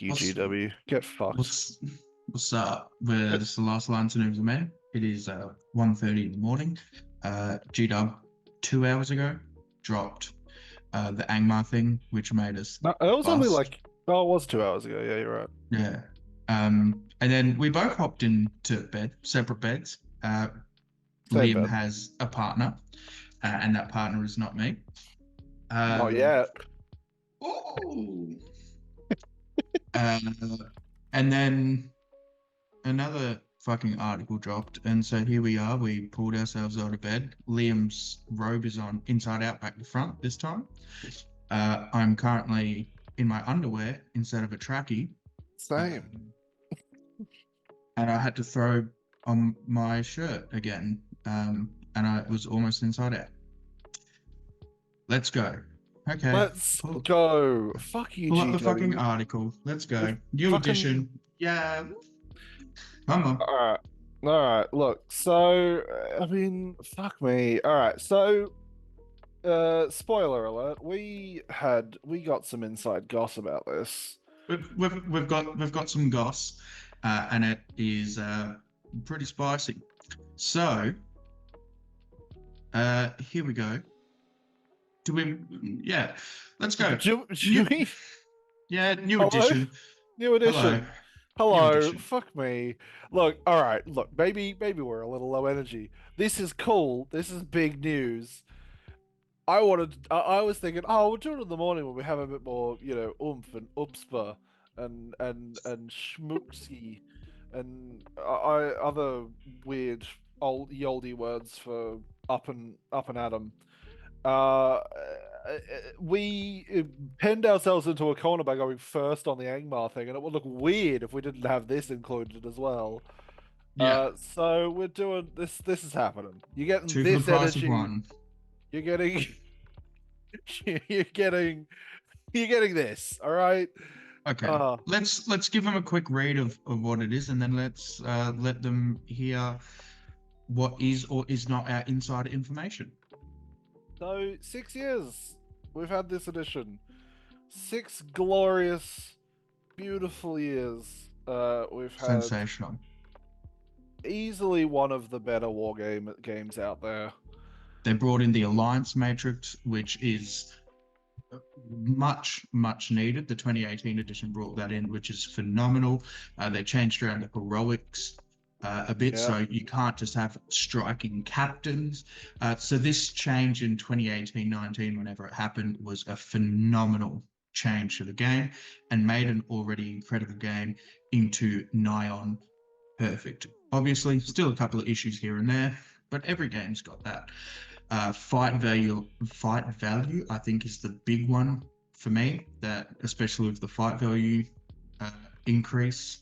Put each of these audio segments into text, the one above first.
Fuck you, What's GW. Get fucked. what's what's up? This is the last line to Noobs, man. It is 1:30 in the morning. G-Dub 2 hours ago dropped the Angmar thing, which made us No, it was only bust. like, oh, it was 2 hours ago. Yeah, you're right. Yeah. And then we both hopped into bed, separate beds. Same Liam bed. has a partner, and that partner is not me. Not Um, yet. oh, uh, and then another fucking article dropped, and so here we are. We pulled ourselves out of bed. Liam's robe is on inside out, back to front this time. I'm currently in my underwear instead of a trackie, Same. um, and I had to throw on my shirt again, and I was almost inside out. Let's go. Okay, Let's pull, go. Fuck you, pull up the fucking GW. article. Let's If go. New fucking. edition. Yeah, come on. Alright. Alright, look. So, I mean, fuck me. Alright, so, spoiler alert. We got some inside goss about this. We've got some goss, and it is pretty spicy. So here we go. Do we? Yeah, let's go. New, Jimmy? yeah, new Hello? edition. New Hello, edition. new Hello, edition. fuck me. Look, all right, look, maybe we're a little low energy. This is cool. This is big news. I was thinking, oh, we'll do it in the morning when we have a bit more, oomph and upspa and schmooksy and other weird old yoldy words for up and at 'em. Uh, we pinned ourselves into a corner by going first on the Angmar thing, and it would look weird if we didn't have this included as well. Yeah, So we're doing this. This is happening. You're getting two for the this price of energy. one. You're getting. You're getting. You're getting this. All right. Okay, Uh, let's give them a quick read of what it is, and then let's let them hear what is or is not our insider information. so 6 years we've had this edition. 6 glorious, beautiful years. We've had Sensational. easily one of the better games out there. They brought in the Alliance Matrix, which is much needed. The 2018 edition brought that in, which is phenomenal. They changed around the heroics a bit, Yeah, so you can't just have striking captains. So this change in 2018-19, whenever it happened, was a phenomenal change to the game and made an already incredible game into nigh on perfect. Obviously, still a couple of issues here and there, but every game's got that. Fight value, I think, is the big one for me. That especially with the fight value uh, increase,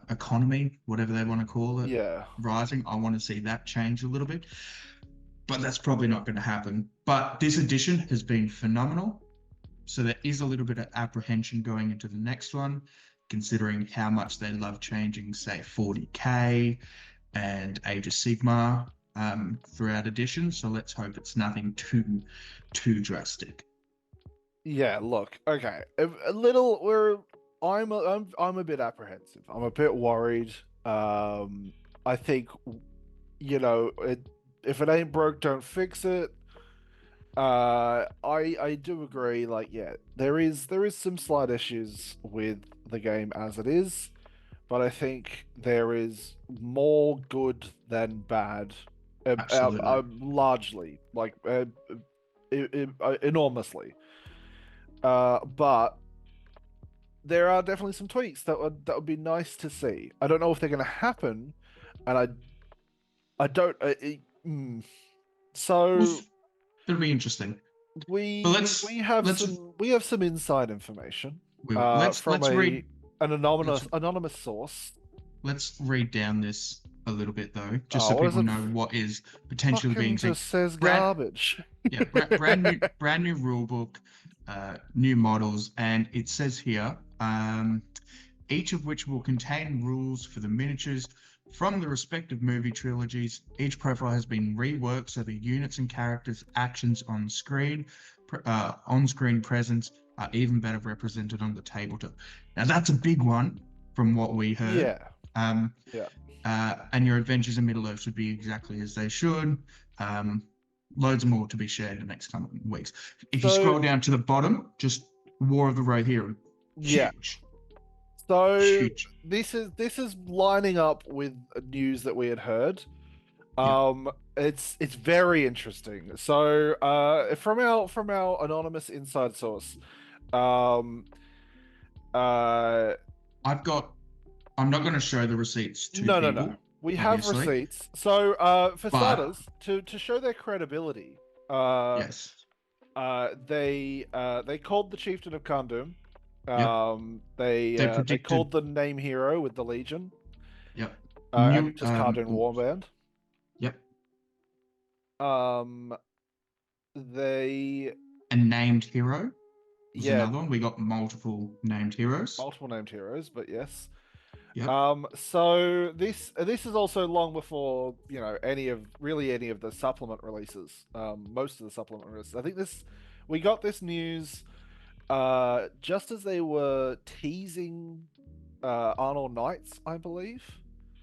economy, whatever they want to call it, yeah, rising. I want to see that change a little bit, but that's probably not going to happen. But this edition has been phenomenal. So there is a little bit of apprehension going into the next one, considering how much they love changing, say, 40K and Age of Sigmar throughout editions. So let's hope it's nothing too drastic. yeah. Look, okay, a little. I'm a bit apprehensive. I'm a bit worried. I think if it ain't broke, don't fix it. I do agree. Like, yeah, there is some slight issues with the game as it is, but I think there is more good than bad, Absolutely. largely, like enormously. But there are definitely some tweaks that would be nice to see. I don't know if they're going to happen, and I don't. Well, So it'll be interesting. But we let's we have let's some inside information we will. Let's from let's a read an let's anonymous source. let's read down this a little bit though, just Oh, so what is people it? know what is potentially being Fucking seen. just says Brand garbage. Yeah, brand new rule book, new models, and it says here, each of which will contain rules for the miniatures from the respective movie trilogies. Each profile has been reworked so the units and characters' actions on screen presence are even better represented on the tabletop. Now that's a big one from what we heard. Yeah, Um, yeah. and your adventures in Middle Earth should be exactly as they should. Um, Loads more to be shared in the next coming weeks. If you So scroll down to the bottom, just War of the Rohirrim, yeah, huge, so huge. this is lining up with news that we had heard. Yeah, It's very interesting. So from our anonymous inside source, um, uh, I've got. I'm not going to show the receipts to no, no, no. people, We have obviously, receipts. So for but starters, to show their credibility, uh, yes, they called the chieftain of Kandum. yep, they They predicted. called the name hero with the Legion, Yep, and new. just Kandun Warband. Yep, Um, they a named hero was yeah, another one. We got multiple named heroes. multiple named heroes, but yes. Yep, So this is also long before any of the supplement releases. Most of the supplement releases. I think we got this news just as they were teasing Arnold Knights, I believe.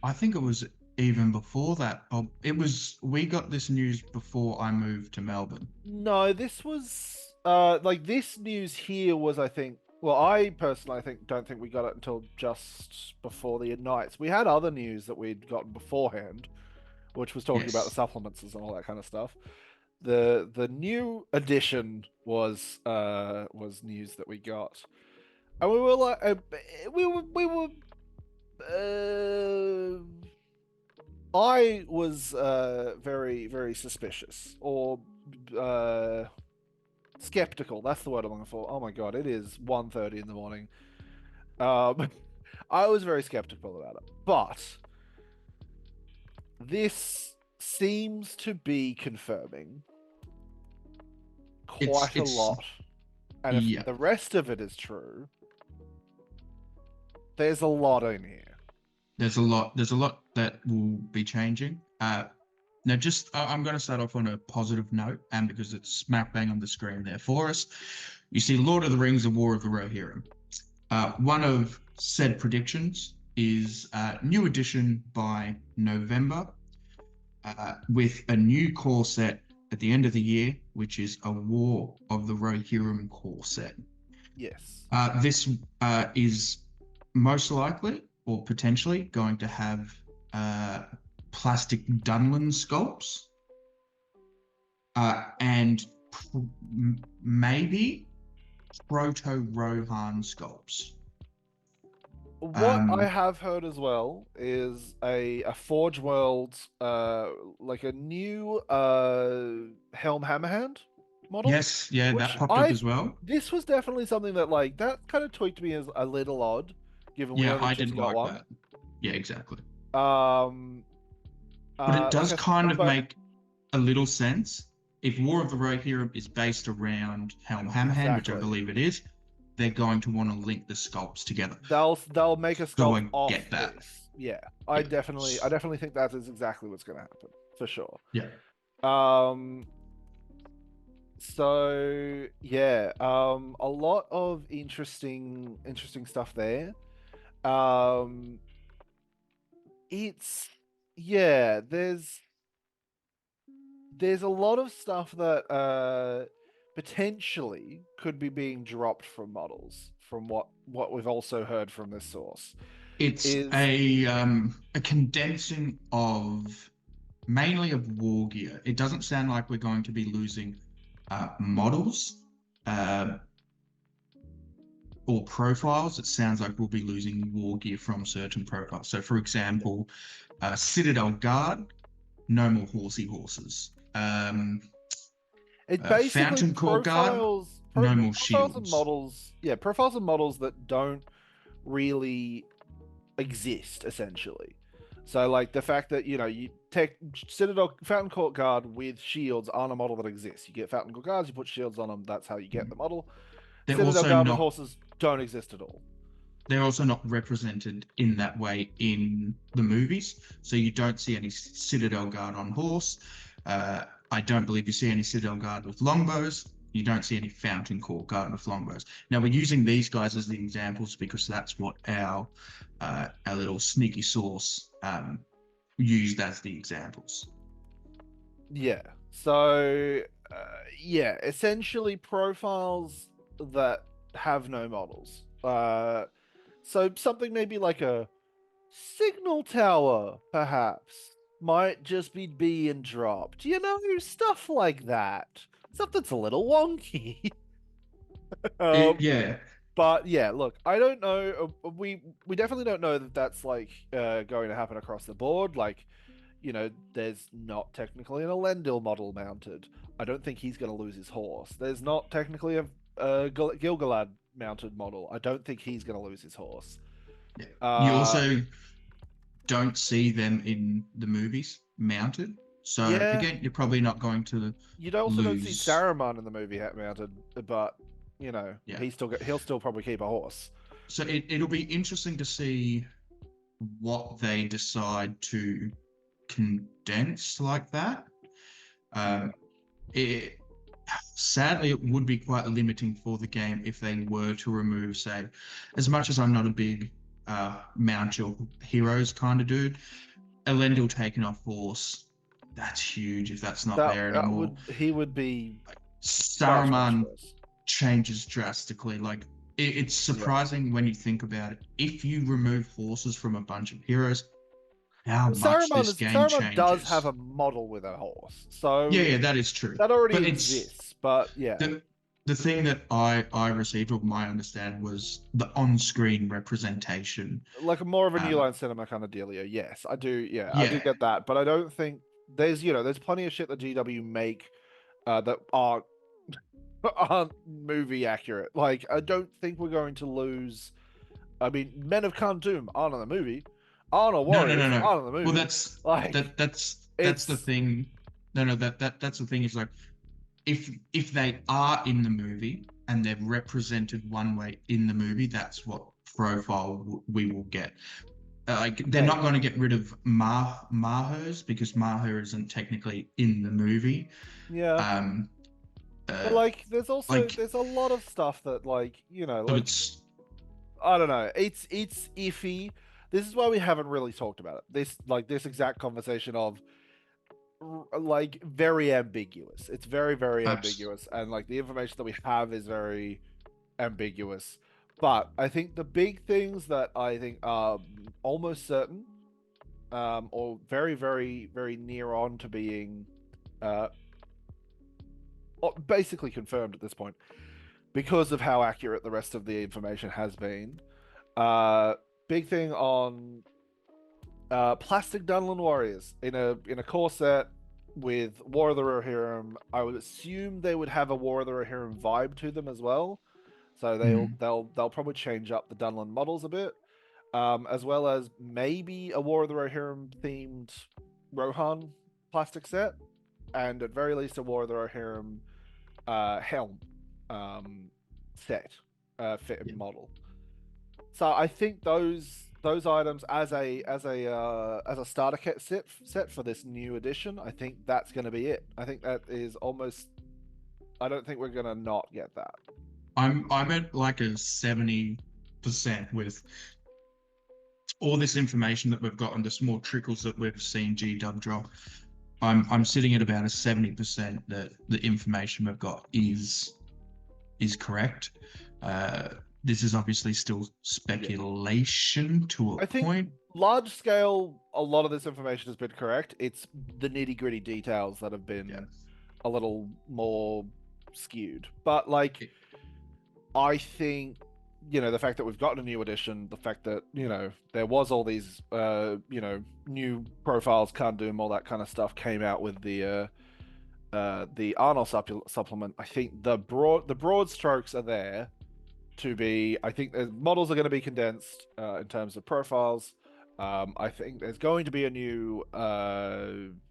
I think it was even before that. It was. We got this news before I moved to Melbourne. No, this was like this news here was I think. Well, I personally I think don't think we got it until just before the Knights. We had other news that we'd gotten beforehand, which was talking about the Yes, supplements and all that kind of stuff. The new edition was news that we got, and we were like we were I was very very suspicious or uh skeptical. That's the word I'm looking for. Oh my god, it is 1:30 in the morning. Um, I was very skeptical about it, but this seems to be confirming quite a it's lot. And if yeah. the rest of it is true, there's a lot in here. There's a lot. There's a lot that will be changing. Now, I'm going to start off on a positive note, and because it's smack bang on the screen there for us, you see Lord of the Rings: The War of the Rohirrim. One of said predictions is new edition by November, with a new core set at the end of the year, which is a War of the Rohirrim core set. Yes. This is most likely or potentially going to have uh, plastic Dunlin sculpts and maybe proto Rohan sculpts. What I Um, have heard as well is a Forge World like a new Helm Hammerhand model, yes, yeah, that which popped up I as well. this was definitely something that like that kind of tweaked me as a little odd, given we Yeah, only I just didn't got like one. that. Yeah, exactly. Um, But it like does I kind of but make a little sense. If War of the Rohirrim is based around Helm Hammerhand, which I exactly. believe it is, they're going to want to link the sculpts together. They'll make a So sculpt I off get that. this. Yeah, Yeah. I definitely think that is exactly what's going to happen for sure. Yeah. Um, so yeah, a lot of interesting stuff there. Um, it's yeah, there's a lot of stuff that potentially could be being dropped from models from what we've also heard from this source It's is a condensing of mainly of war gear. It doesn't sound like we're going to be losing models uh, or profiles. It sounds like we'll be losing war gear from certain profiles. So, for example, Citadel Guard, no more horsey horses. it basically Fountain Court Guard, no more profiles and shields. models, yeah, profiles and models that don't really exist essentially. So like the fact that you take Citadel Fountain Court Guard with shields aren't a model that exists. You get Fountain Court Guards, you put shields on them. That's how you get the model. They're Citadel also Guard with not horses don't exist at all. they're also not represented in that way in the movies. So you don't see any Citadel Guard on horse. I don't believe you see any Citadel Guard with longbows. You don't see any fountain core garden of longbows. Now we're using these guys as the examples because that's what our little sneaky sauce used as the examples. Yeah. So, yeah, essentially profiles that have no models. So something maybe like a signal tower, perhaps, might just be being dropped. You know, stuff like that. Stuff that's a little wonky. um, Yeah, but yeah, look, I don't know. We definitely don't know that that's like going to happen across the board. Like, you know, there's not technically an Elendil model mounted. I don't think he's going to lose his horse. There's not technically a Gilgalad mounted model. I don't think he's going to lose his horse. yeah. You Uh, also don't see them in the movies mounted. So yeah, again, you're probably not going to you also don't see lose. Saruman in the movie mounted, but you know, Yeah. he'll still probably keep a horse. So it'll be interesting to see what they decide to condense like that. Yeah, Um, it sadly it would be quite limiting for the game if they were to remove, say, as much as I'm not a big mount your heroes kind of dude, Elendil taking off force, that's huge if that's not there that anymore. would he would be much Saruman worse. changes drastically. Like it's Yeah. surprising when you think about it. If you remove horses from a bunch of heroes, how much this game Saruman does have changes. a model with a horse, Yeah, so yeah, that is true. that already But it's exists. But yeah, the thing that I received, or my understanding, was the on-screen representation. like a more of a new Um, line cinema kind of dealio. Yes, I do. Yeah, I do yeah, get that, but I don't think there's plenty of shit that GW make that aren't movie accurate. Like I don't think we're going to lose. I mean, Men of Khartoum aren't in the movie. Arnold no, no, no, Warriors no. aren't in the Well, movie. Like that's the it's thing. No, no, that's the thing is like if they are in the movie and they're represented one way in the movie, that's what profile we will get. Like they're not going maybe. to get rid of Mahers because Maher isn't technically in the movie. Yeah. Um, But uh, like like there's a lot of stuff that like, so like it's I don't know. It's iffy. This is why we haven't really talked about it. This exact conversation of like very ambiguous. It's very abs- ambiguous and like the information that we have is very ambiguous. But I think the big things that I think are almost certain or very near on to being uh basically confirmed at this point because of how accurate the rest of the information has been. Uh, Big thing on plastic Dunland warriors in a core set with War of the Rohirrim. I would assume they would have a War of the Rohirrim vibe to them as well. So hmm, they'll probably change up the Dunland models a bit, as well as maybe a War of the Rohirrim themed Rohan plastic set, and at very least a War of the Rohirrim helm um, set fit yeah. model. So I think those items as a starter kit set for this new edition, I think that's going to be it. I think that is almost. I don't think we're going to not get that. I'm at like a 70% with all this information that we've got and the small trickles that we've seen GW drop. I'm Yeah, sitting at about a 70% that the information we've got is correct. Uh, this is obviously still yeah. speculation to a I think point. large scale, a lot of this information has been correct. It's the nitty gritty details that have Yeah. been a little more skewed. But like, I think the fact that we've gotten a new edition, the fact that there was all these new profiles, can't do all that kind of stuff came out with the Arnold supplement. I think the broad strokes are there to be. I think the models are going to be condensed in terms of profiles. I think there's going to be a new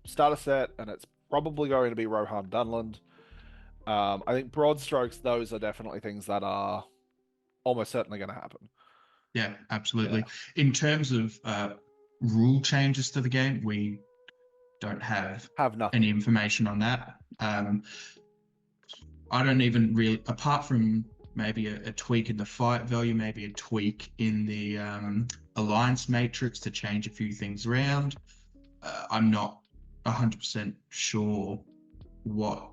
starter set, and it's probably going to be Rohan Dunland. I think broad strokes, those are definitely things that are almost certainly going to happen. Yeah, Yeah, absolutely. In terms of rule changes to the game, we don't have have any nothing. information on that. I don't even really, apart from maybe a tweak in the fight value, maybe a tweak in the alliance matrix to change a few things around. I'm not 100% sure what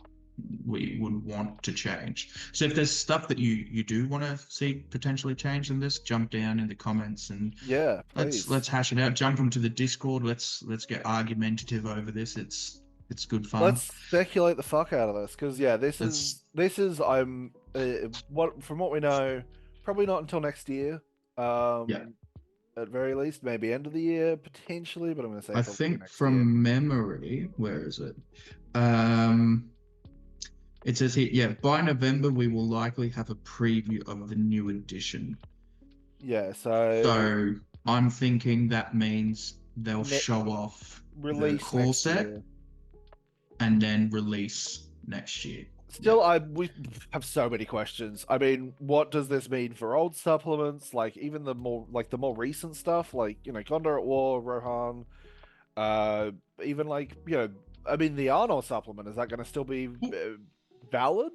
we would want to change. So if there's stuff that you do want to see potentially change in this, jump down in the comments and Yeah, let's please. hash it out. Jump into the Discord. Let's get argumentative over this. It's good fun. Let's speculate the fuck out of this, because yeah, Let's this is I'm what from what we know, probably not until next year. yeah. At very least, maybe end of the year potentially, but I'm gonna say I probably think next year. from memory, where is it? Um, it says here, yeah, by November we will likely have a preview of the new edition. Yeah, so So I'm thinking that means they'll ne show off the release core next set year. and then release next year. Yeah. Still, we have so many questions. I mean, what does this mean for old supplements? Like even the more recent stuff, like Condor at War, Rohan, uh, even like I mean, the Arnold supplement, is that going to still be Well, valid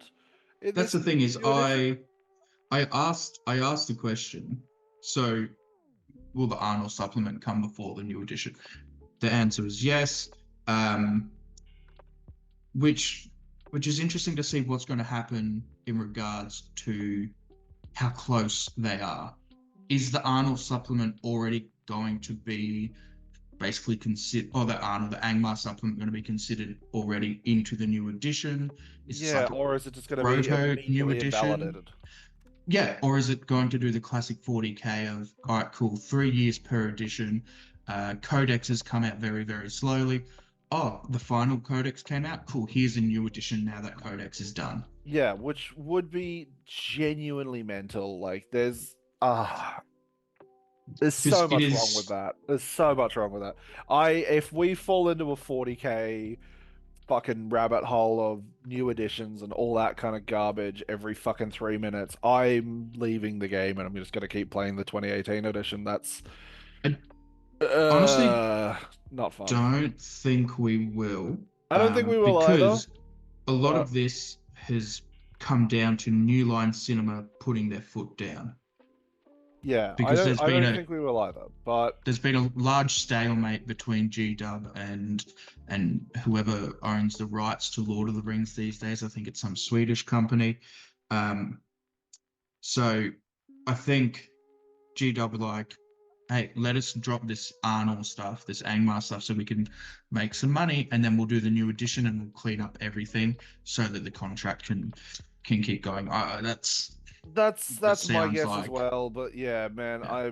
in that's this the thing is new edition? I asked the question. So will the Arnold supplement come before the new edition? The answer is yes. Um, which which is interesting to see what's going to happen in regards to how close they are. Is the Arnold supplement already going to be basically considered, or the Arnold, the Angmar supplement going to be considered already into the new edition? Is this Yeah, like a or is it just going to be proto new immediately edition? invalidated? Yeah, or is it going to do the classic 40k of, all right, cool, 3 years per edition? Codexes come out very, very slowly. Oh, the final codex came out. Cool, here's a new edition now that codex is done. Yeah, which would be genuinely mental. Like, there's so Because it much wrong with is, that. There's so much wrong with that. If we fall into a 40k fucking rabbit hole of new editions and all that kind of garbage every fucking 3 minutes, I'm leaving the game and I'm just gonna keep playing the 2018 edition. That's I honestly uh not fun. don't think we will, I don't think we will either, because a lot but of this has come down to New Line Cinema putting their foot down. yeah, I Because don't there's I been don't a think we will either. But there's been a large stalemate between GW and whoever owns the rights to Lord of the Rings these days. I think it's some Swedish company. Um, so I think GW like, hey, let us drop this Arnold stuff, this Angmar stuff, so we can make some money, and then we'll do the new edition and we'll clean up everything so that the contract can keep going. That's that that's my sounds guess as like, well. But yeah, man, yeah. I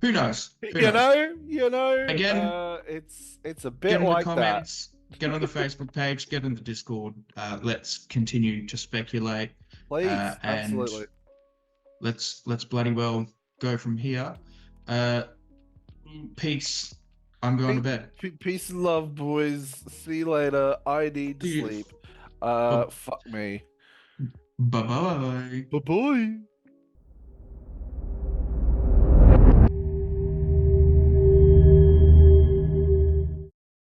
Who knows? Who knows? Again, it's a get bit in the like that. comments, get on the Facebook page, get in the Discord. Let's continue to speculate, Please, and absolutely. let's bloody well go from here. Uh, Peace. I'm going to bed. Peace and love, boys. See you later. I need to See you. sleep. Bye Fuck me. bye. Bye bye.